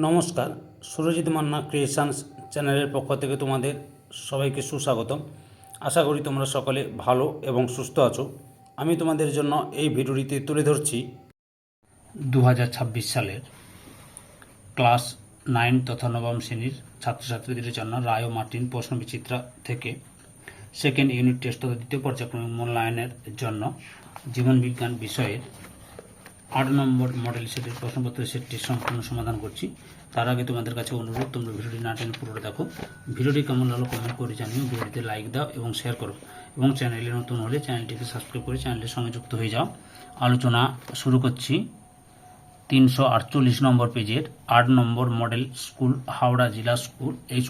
নমস্কার, সুরজিৎ মান্না ক্রিয়েশনস চ্যানেলের পক্ষ থেকে তোমাদের সবাইকে সুস্বাগতম। আশা করি তোমরা সকলে ভালো এবং সুস্থ আছো। আমি তোমাদের জন্য এই ভিডিওটিতে তুলে ধরছি 2026 সালের ক্লাস 9 তথা নবম শ্রেণীর ছাত্রছাত্রীদের জন্য রায় ও মার্টিন প্রশ্নবিচিত্রা থেকে সেকেন্ড ইউনিট টেস্ট তথা দ্বিতীয় পর্যায়ক্রমিক মূল্যায়নের জন্য জীবনবিজ্ঞান বিষয়ের 8 নম্বর মডেল সেটের প্রশ্নপত্রের সেটটি সম্পূর্ণ সমাধান করছি। তার আগে তোমাদের কাছে অনুরোধ, তোমরা ভিডিওটি না টেনে পুরোটা দেখো। ভিডিওটি কেমন লাগলো কমেন্ট করে জানিও, ভিডিওটিতে লাইক দাও এবং শেয়ার করো, এবং চ্যানেলে নতুন হলে চ্যানেলটিকে সাবস্ক্রাইব করে চ্যানেলের সঙ্গে যুক্ত হয়ে যাও। আলোচনা শুরু করছি 348 নম্বর পেজের 8 নম্বর মডেল স্কুল, হাওড়া জেলা স্কুল। এই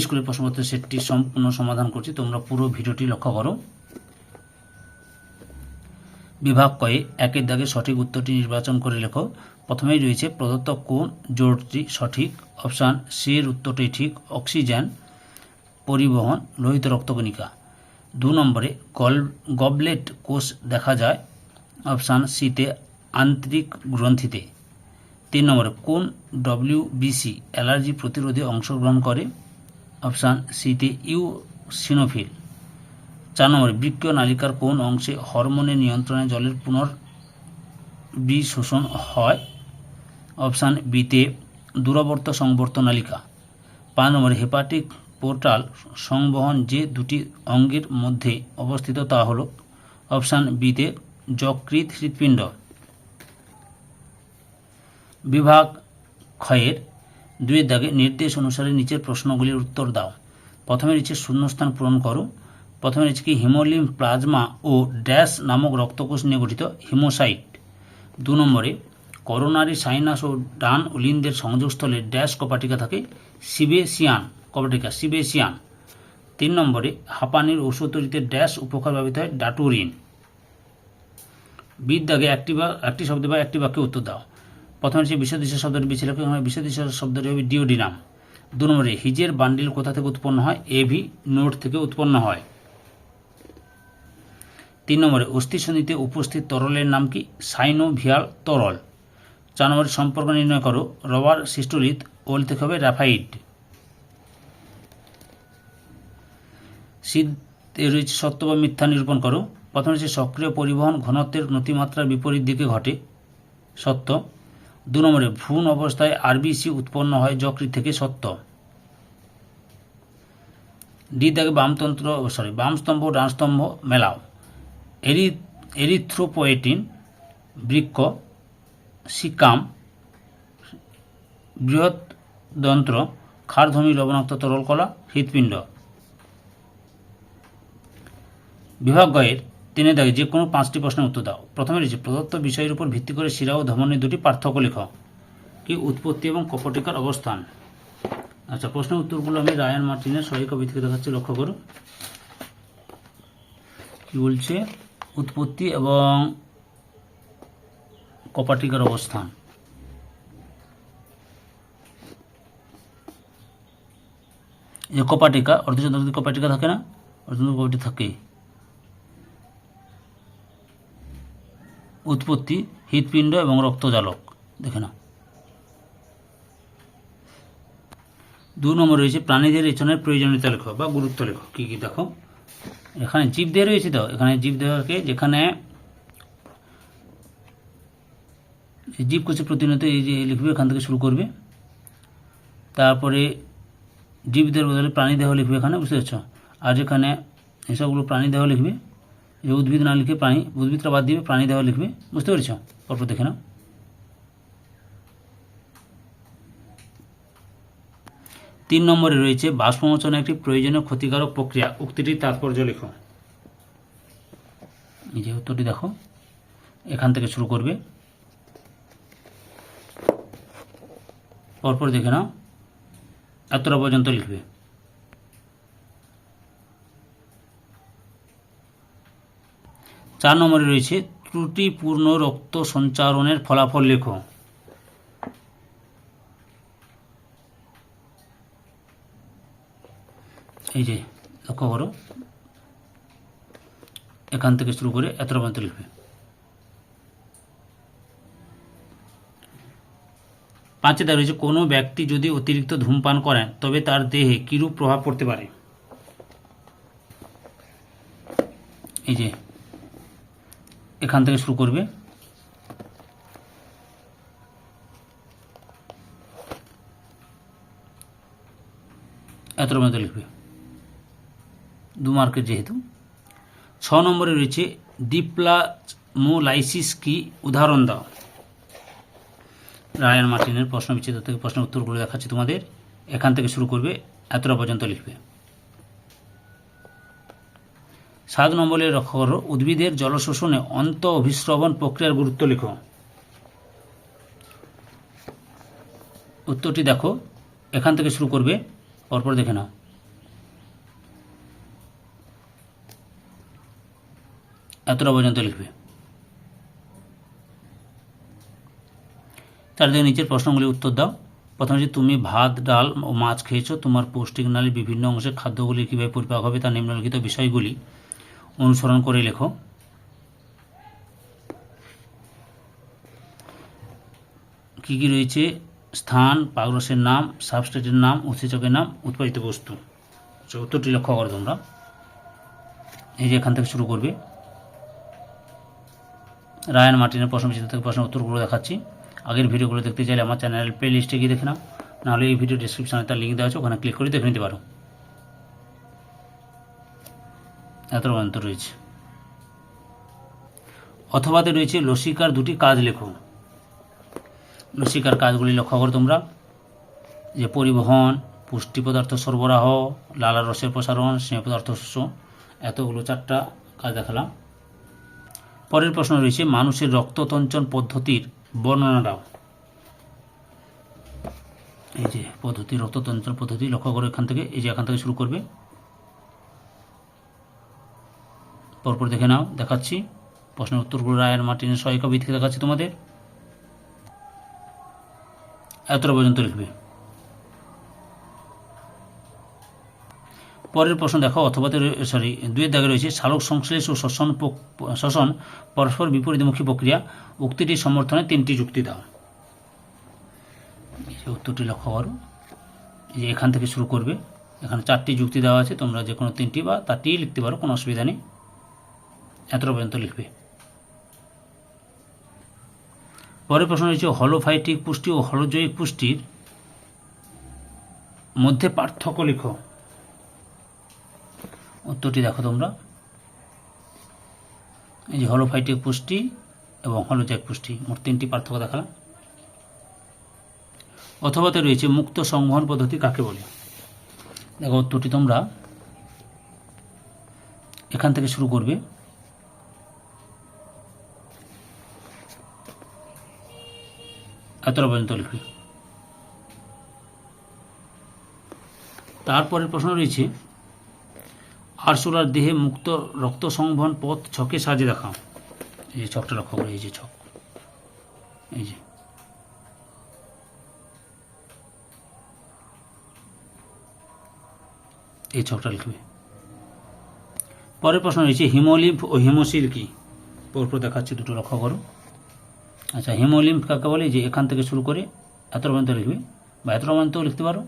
স্কুলের প্রশ্নপত্রের সেটটি সম্পূর্ণ সমাধান করছি, তোমরা পুরো ভিডিওটি লক্ষ্য করো। বিভাগ কয়ে একের দাগে সঠিক উত্তরটি নির্বাচন করে লেখো। প্রথমেই রয়েছে প্রদত্ত কোন জোড়টি সঠিক। অপশান সি এর উত্তরটি ঠিক, অক্সিজেন পরিবহন লোহিত রক্তকণিকা। 2 নম্বরে গবলেট কোষ দেখা যায়। অপশান সিতে আন্তরিক গ্রন্থিতে। 3 নম্বরে কোন ডব্লিউবিসি অ্যালার্জি প্রতিরোধে অংশগ্রহণ করে। অপশান সিতে ইউসিনোফিল। 4 নম্বরে বৃক্কীয় নালিকার কোন অংশে হরমোনের নিয়ন্ত্রণে জলের পুনর্বিশোষণ হয়। অপশান বিতে দূরবর্ত সংবর্ত নালিকা। 5 নম্বরে হেপাটিক পোর্টাল সংবহন যে দুটি অঙ্গের মধ্যে অবস্থিত তা হল। অপশান বিতে যকৃৎ হৃৎপিণ্ড। বিভাগ ক্ষয়ের 2 দাগে নির্দেশ অনুসারে নিচের প্রশ্নগুলির উত্তর দাও। প্রথমে রয়েছে শূন্যস্থান পূরণ করো। প্রথমে রয়েছে কি হিমোলিম প্লাজমা ও ড্যাশ নামক রক্তকোষ নিয়ে গঠিত হিমোসাইট। 2 নম্বরে করোনারি সাইনাস ও ডান উলিন্দের সংযোগস্থলে ড্যাশ কপাটিকা থাকে, সিবেসিয়ান কপাটিকা সিবেসিয়ান। 3 নম্বরে হাঁপানির ওষুধ তৈরিতে ড্যাশ উপকার ব্যবহৃত হয়, ডাটুরিন। বিদ দাগে একটি শব্দ বা একটি বাক্যে উত্তর দাও। প্রথমে হচ্ছে বিষদৃশ্য শব্দটি বেছে লেখো, এখানে বিষদৃশ্য শব্দটি হবে ডিওডিনাম। 2 নম্বরে হিজের বান্ডিল কোথা থেকে উৎপন্ন হয়, এভি নোড থেকে উৎপন্ন হয়। 3 নম্বরে অস্থিসন্ধিতে উপস্থিত তরলের নাম কি, সাইনোভিয়াল তরল। 4 নম্বরে সম্পর্ক নির্ণয় করো, রবার সিস্টোলিথ ওল থেকে হবে র্যাফাইড। সিদ্ধে রয়েছে সত্য বা মিথ্যা নিরূপণ করো। প্রথমে হচ্ছে সক্রিয় পরিবহন ঘনত্বের নতিমাত্রার বিপরীত দিকে ঘটে, সত্য। 2 নম্বরে ভ্রূণ অবস্থায় আরবিসি উৎপন্ন হয় যকৃৎ থেকে, সত্য। ডি দাগে বাম স্তম্ভ ডান স্তম্ভ মেলাও। এরিথ্রোপয়েটিন বৃক্ক, সিকাম বৃহৎদন্ত্র, ক্ষারধর্মী লবণাক্ত তরল কলা, হৃৎপিণ্ড। বিভাগ গয়ের 3 দাগে যে কোনো 5টি প্রশ্নের উত্তর দাও। প্রথমে রয়েছে প্রদত্ত বিষয়ের উপর ভিত্তি করে শিরা ও ধমনীর 2টি পার্থক্য লেখ। কি, উৎপত্তি এবং কপটিকার অবস্থান। আচ্ছা, প্রশ্নের উত্তরগুলো আমি রায়ান মার্টিনের সহায়িকা বই থেকে দেখাচ্ছি, লক্ষ্য করো কি বলছে। উৎপত্তি এবং কপাটিকার অবস্থান। যে কপাটিকা অর্ধচন্দ্র কপাটিকা থাকে না, অর্ধচন্দ্র কপাটি থাকে। উৎপত্তি হৃৎপিণ্ড এবং রক্তজালক, দেখে না। 2 নম্বর রয়েছে প্রাণীদের রেচনের প্রয়োজনীয়তা লেখ বা গুরুত্ব লেখ। কি কি দেখো, এখানে জীব দেহ রয়েছে, তো এখানে জীব দেহকে যেখানে জীব কোষে প্রতিনিয়ত এই যে লিখবে, এখান থেকে শুরু করবে। তারপরে জীবদের বদলে প্রাণী দেহ লিখবে এখানে, বুঝতে পারছ। আর যেখানে এসবগুলো প্রাণী দেহ লিখবে, যে উদ্ভিদ না লিখে উদ্ভিদটা বাদ দিবে, প্রাণী দেহ লিখবে, বুঝতে পেরেছ। পরপর দেখে নাও। 3 নম্বরে রয়েছে বাষ্পমোচন একটি প্রয়োজনীয় ক্ষতিকারক প্রক্রিয়া, উক্তিটির তাৎপর্য লেখো। এই যে উত্তরটি দেখো, এখান থেকে শুরু করবে, পরপর দেখে নাও, এতটা পর্যন্ত লিখবে। 4 নম্বরে রয়েছে ত্রুটিপূর্ণ রক্ত সঞ্চারণের ফলাফল লেখো। এই যে লক্ষ্য করো, এখান থেকে শুরু করে এতটা পর্যন্ত লিখবে। 5 দেওয়া রয়েছে কোনো ব্যক্তি যদি অতিরিক্ত ধূমপান করেন তবে তার দেহে কিরূপ প্রভাব পড়তে পারে। এই যে এখান থেকে শুরু করবে, এতটা মতো লিখবে, 2 মার্কের যেহেতু। 6 নম্বরে রয়েছে ডিপ্লামোলাইসিস কি, উদাহরণ দাও। রায়ান মার্টিনের প্রশ্ন বিচিত্র থেকে প্রশ্নের উত্তরগুলো দেখাচ্ছি তোমাদের, এখান থেকে শুরু করবে, এতটা পর্যন্ত লিখবে। 7 নম্বরে লক্ষ্য করো, উদ্ভিদের জলশোষণে অন্ত অভিস্রবণ প্রক্রিয়ার গুরুত্ব লেখো। উত্তরটি দেখো, এখান থেকে শুরু করবে, পরপর দেখে নাও। এতটা পর্যন্ত লিখবে। তার দিকে নিচের প্রশ্নগুলি উত্তর দাও। প্রথমে যে তুমি ভাত, ডাল ও মাছ খেয়েছো, তোমার পৌষ্টিক নালীর বিভিন্ন অংশে খাদ্যগুলি কীভাবে পরিপাক হবে তা নিম্নলিখিত বিষয়গুলি অনুসরণ করে লেখো। কী কী রয়েছে? স্থান, পাকরসের নাম, সাবস্ট্রেটের নাম, উৎসেচকের নাম, উৎপাদিত বস্তু। উত্তরটি লক্ষ্য করো তোমরা, এই যে এখান থেকে শুরু করবে। রায়ান মার্টিনের প্রশ্ন বিচিত্র থেকে প্রশ্নের উত্তরগুলো দেখাচ্ছি। আগের ভিডিওগুলো দেখতে চাইলে আমার চ্যানেলের প্লে লিস্টে গিয়ে দেখে নাও, নাহলে এই ভিডিও ডিসক্রিপশনে তার লিঙ্ক দেওয়া আছে, ওখানে ক্লিক করে দেখে নিতে পারো। এত পর্যন্ত রয়েছে। অথবাতে রয়েছে লসিকার 2টি কাজ লেখো। লসিকার কাজগুলি লক্ষ্য করো তোমরা, যে পরিবহন, পুষ্টি পদার্থ সরবরাহ, লালার রসের প্রসারণ, স্নেহ পদার্থ শোষ, এতগুলো 4টা কাজ দেখালাম। পরের প্রশ্ন রয়েছে মানুষের রক্ততঞ্চন পদ্ধতির বর্ণনা দাও। এই যে পদ্ধতি, রক্ততঞ্চন পদ্ধতি লক্ষ্য করো এখান থেকে, এই যে এখান থেকে শুরু করবে, পরপর দেখে নাও, দেখাচ্ছি। প্রশ্নের উত্তরগুলো রায়ান মার্টিনের সহায়িকা বই থেকে দেখাচ্ছি তোমাদের, এতটা পর্যন্ত লিখবে। পরের প্রশ্ন দেখো, অথবাতে 2 দাগে রয়েছে সালোক সংশ্লেষ ও শ্বসন পরস্পর বিপরীতমুখী প্রক্রিয়া, উক্তিটির সমর্থনে 3টি যুক্তি দাও। উত্তরটি লক্ষ্য করো, যে এখান থেকে শুরু করবে, এখানে 4টি যুক্তি দেওয়া আছে, তোমরা যে কোনো 3টি বা 4টি লিখতে পারো, কোনো অসুবিধা নেই, এতটা পর্যন্ত লিখবে। পরের প্রশ্ন রয়েছে হলোফাইটিক পুষ্টি ও হলোজৈবিক পুষ্টির মধ্যে পার্থক্য লিখো। উত্তরটি দেখো তোমরা, এই যে হলোফাইটিক পুষ্টি এবং হলোজৈবিক পুষ্টি, মোট 3টি পার্থক্য দেখালাম। অথবাতে রয়েছে মুক্ত সংবহন পদ্ধতি কাকে বলে। দেখো উত্তরটি তোমরা এখান থেকে শুরু করবে, এতটা পর্যন্ত লিখবে। তারপরের প্রশ্ন রয়েছে আরশোলার দেহে মুক্ত রক্ত সংবহন পথ ছকে সাজিয়ে দেখাও। এই যে ছকটা লক্ষ্য করে, এই যে ছক, এই যে এই ছকটা লিখবে। পরের প্রশ্ন রয়েছে হিমোলিম্ফ ও হিমোসিল কি, পরপর দেখাচ্ছি, দুটো লক্ষ্য করো। আচ্ছা, হিমোলিম্ফ কাকে বলে, যে এখান থেকে শুরু করে এতটা পর্যন্ত লিখবে, বা এতটা পর্যন্তও লিখতে পারো।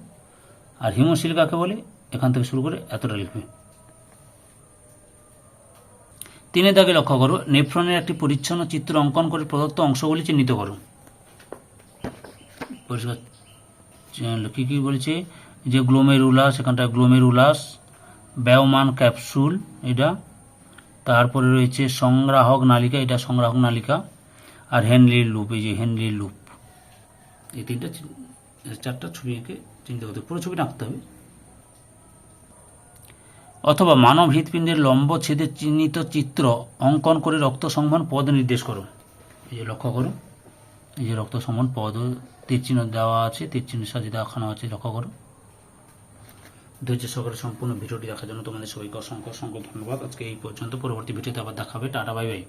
আর হিমোসিল কাকে বলে, এখান থেকে শুরু করে এতটা লিখবে। 3 দাগে লক্ষ্য করো, নেফ্রনের একটি পরিচ্ছন্ন চিত্র অঙ্কন করে প্রদত্ত অংশগুলি চিহ্নিত করো। পরিষ্কার কী কী বলেছে, যে গ্লোমেরুলাস, এখানটা গ্লোমেরুলাস, ব্যয়মান ক্যাপসুল এটা, তারপরে রয়েছে সংগ্রাহক নালিকা, এটা সংগ্রাহক নালিকা, আর হেনলির লুপ, এই যে হেনলির লুপ। এই 4টা ছবি এঁকে চিন্তা করতে, পুরো ছবিটা আঁকতে হবে। অথবা মানব হৃৎপিণ্ডের লম্ব ছেদে চিহ্নিত চিত্র অঙ্কন করে রক্ত সংবহন পদ নির্দেশ করো। এই যে লক্ষ্য করো, এই যে রক্ত সংবহন পদ তীর চিহ্ন দেওয়া আছে, তীর চিহ্নের সাথে দেখানো আছে, লক্ষ্য করো। ধৈর্য সহকারে সম্পূর্ণ ভিডিওটি দেখার জন্য তোমাদের সবাইকে অসংখ্য অসংখ্য ধন্যবাদ। আজকে এই পর্যন্ত, পরবর্তী ভিডিওতে আবার দেখা হবে। Tata, bye bye.